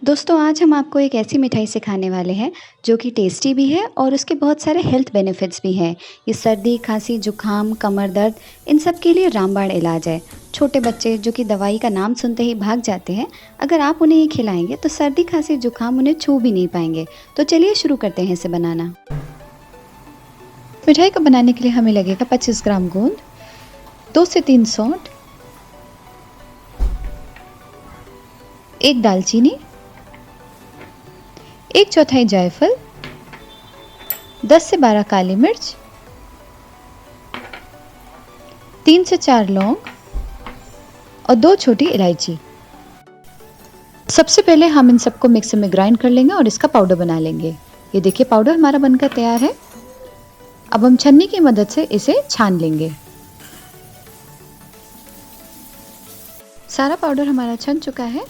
दोस्तों आज हम आपको एक ऐसी मिठाई सिखाने वाले हैं जो कि टेस्टी भी है और उसके बहुत सारे हेल्थ बेनिफिट्स भी हैं। ये सर्दी, खांसी, जुकाम, कमर दर्द इन सब के लिए रामबाण इलाज है। छोटे बच्चे जो कि दवाई का नाम सुनते ही भाग जाते हैं, अगर आप उन्हें ये खिलाएंगे तो सर्दी, खांसी, जुकाम उन्हें छू भी नहीं पाएंगे। तो चलिए शुरू करते हैं इसे बनाना। मिठाई को बनाने के लिए हमें लगेगा 25 ग्राम गोंद, 2 से 3 सौंठ, 1 दालचीनी, 1/4 जायफल, 10 से 12 काली मिर्च, 3 से 4 लौंग और 2 छोटी इलायची। सबसे पहले हम इन सबको मिक्सर में ग्राइंड कर लेंगे और इसका पाउडर बना लेंगे। ये देखिए पाउडर हमारा बनकर तैयार है। अब हम छन्नी की मदद से इसे छान लेंगे। सारा पाउडर हमारा छन चुका है।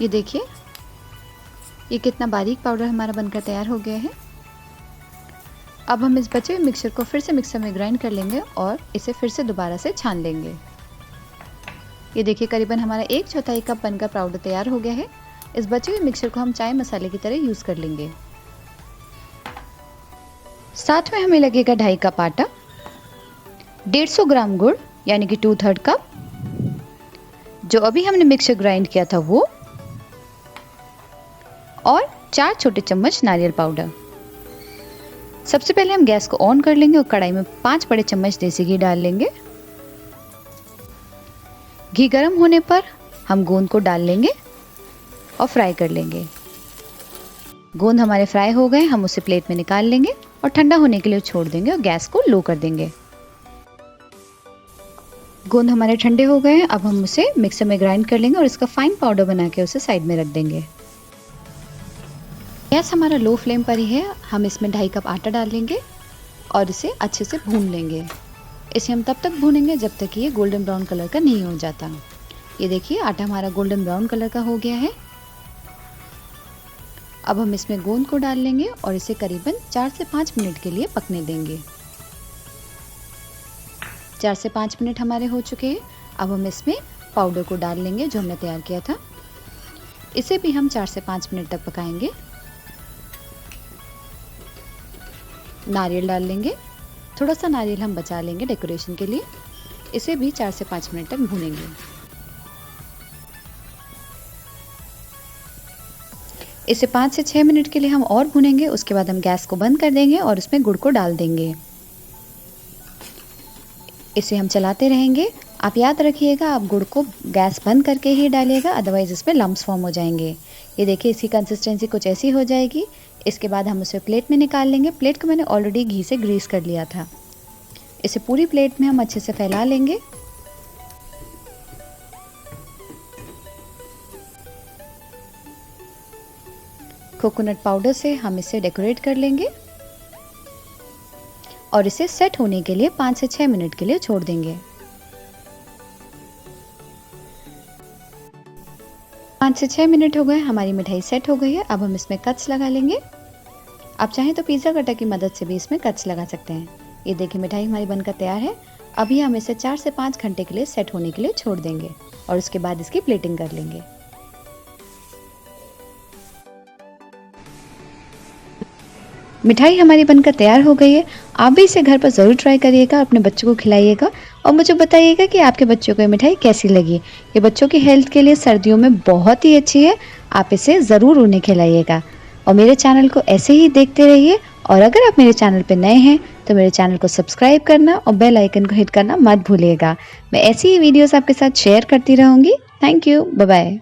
ये देखिए ये कितना बारीक पाउडर हमारा बनकर तैयार हो गया है। अब हम इस बचे हुए मिक्सचर को फिर से मिक्सर में ग्राइंड कर लेंगे और इसे फिर से दोबारा से छान लेंगे। ये देखिए करीबन हमारा 1/4 कप बनकर पाउडर तैयार हो गया है। इस बचे हुए मिक्सचर को हम चाय मसाले की तरह यूज़ कर लेंगे। साथ में हमें लगेगा 2.5 कप आटा, 150 ग्राम गुड़ यानी कि 2/3 कप, जो अभी हमने मिक्सचर ग्राइंड किया था वो, और 4 छोटे चम्मच नारियल पाउडर। सबसे पहले हम गैस को ऑन कर लेंगे और कढ़ाई में 5 बड़े चम्मच देसी घी डाल लेंगे। घी गर्म होने पर हम गोंद को डाल लेंगे और फ्राई कर लेंगे। गोंद हमारे फ्राई हो गए, हम उसे प्लेट में निकाल लेंगे और ठंडा होने के लिए छोड़ देंगे और गैस को लो कर देंगे। गोंद हमारे ठंडे हो गए हैं। अब हम उसे मिक्सर में ग्राइंड कर लेंगे और इसका फाइन पाउडर बना के उसे साइड में रख देंगे। गैस हमारा लो फ्लेम पर ही है। हम इसमें 2.5 कप आटा डाल लेंगे और इसे अच्छे से भून लेंगे। इसे हम तब तक भूनेंगे जब तक ये गोल्डन ब्राउन कलर का नहीं हो जाता। ये देखिए आटा हमारा गोल्डन ब्राउन कलर का हो गया है। अब हम इसमें गोंद को डाल लेंगे और इसे करीबन 4 से 5 मिनट के लिए पकने देंगे। 4 से 5 मिनट हमारे हो चुके हैं। अब हम इसमें पाउडर को डाल लेंगे जो हमने तैयार किया था। इसे भी हम 4 से 5 मिनट तक पकाएंगे। नारियल डाल लेंगे, थोड़ा सा नारियल हम बचा लेंगे डेकोरेशन के लिए। इसे भी 4 से 5 मिनट तक भूनेंगे। इसे 5 से 6 मिनट के लिए हम और भूनेंगे। उसके बाद हम गैस को बंद कर देंगे और उसमें गुड़ को डाल देंगे। इसे हम चलाते रहेंगे। आप याद रखिएगा आप गुड़ को गैस बंद करके ही डालिएगा, अदरवाइज इसमें लम्प्स फॉर्म हो जाएंगे। ये देखिए इसकी कंसिस्टेंसी कुछ ऐसी हो जाएगी। इसके बाद हम उसे प्लेट में निकाल लेंगे। प्लेट को मैंने ऑलरेडी घी से ग्रीस कर लिया था। इसे पूरी प्लेट में हम अच्छे से फैला लेंगे। कोकोनट पाउडर से हम इसे डेकोरेट कर लेंगे और इसे सेट होने के लिए 5 से 6 मिनट के लिए छोड़ देंगे। 5 से 6 मिनट हो गए, हमारी मिठाई सेट हो गई है। अब हम इसमें कट्स लगा लेंगे। आप चाहें तो पिज़्ज़ा कटर की मदद से भी इसमें कट्स लगा सकते हैं। ये देखिए मिठाई हमारी बनकर तैयार है। अभी हम इसे 4 से 5 घंटे के लिए सेट होने के लिए छोड़ देंगे और उसके बाद इसकी प्लेटिंग कर लेंगे। मिठाई हमारी बनकर तैयार हो गई है। आप भी इसे घर पर ज़रूर ट्राई करिएगा, अपने बच्चों को खिलाइएगा और मुझे बताइएगा कि आपके बच्चों को ये मिठाई कैसी लगी। ये बच्चों की हेल्थ के लिए सर्दियों में बहुत ही अच्छी है। आप इसे ज़रूर उन्हें खिलाइएगा और मेरे चैनल को ऐसे ही देखते रहिए। और अगर आप मेरे चैनल पर नए हैं तो मेरे चैनल को सब्सक्राइब करना और बेल आइकन को हिट करना मत भूलिएगा। मैं ऐसी ही वीडियोज़ आपके साथ शेयर करती रहूँगी। Thank you, bye bye.